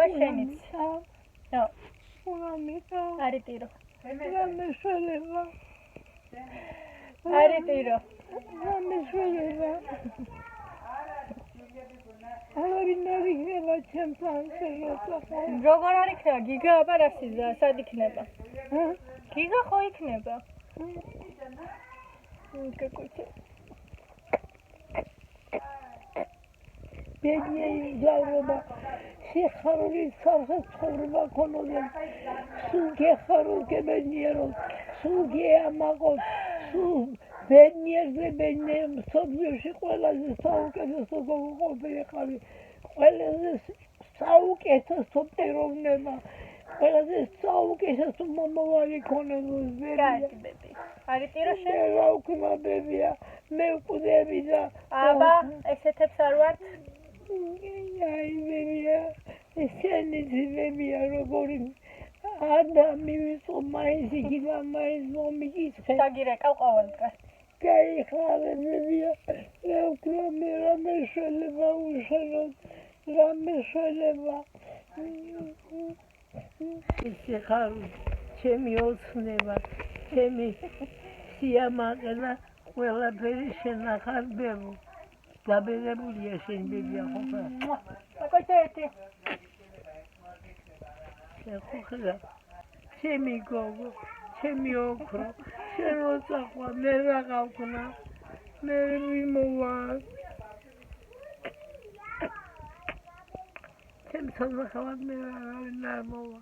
აბა შენიც. ნო. უნამიკა. არი ტირო. რამესველება. არი ტირო. რამესველება. აღარინარი ხება ჩემთან შეგოცა. როგორ არ იქნება? გიგა აბა რა სიზა? სად იქნება? გიგა ხო იქნება? კაკუჩა. ბედნიერი მგზავრობა სიხარულის სამხეს ცხოვრება ქონოდნენ სულ გეხარულ გებედნიერო სულ გეამაყო სულ ბედნიერზე ბედნიერ მსოფლიოში ყველაზე საუკეთესო ყოფილიყავი ყველაზე საუკეთესო პიროვნება ყველაზე საუკეთესო მომავალი ქონებოდა კაი ბები არი ტირო შენ რა უკმა ბებია მე ვკვდები და აბა ესეთებს არ ვართ აი ბებია ესენი ძებია როგორი ადა მივიწყო მაინც იქიდან მაინც მომიკითხე საგირეკავ ყოველდღე გაიხარე ბებია რა უკმა მე რამე შეიძლება უშენოთ რამე შეიძლება ისე ხარ ჩემი ოცნება ჩემი სიამაყენა ყველაფერი შენახარ ბებო დაბერებულია შენ ბებია ხოხა საკოჩეთი ხოხა ჩემი გოგო ჩემი ოქრო შენ როცა ხვა მე რა გავქნა მე მიმოვა ჩემ ცოცხალად მე რა მოვა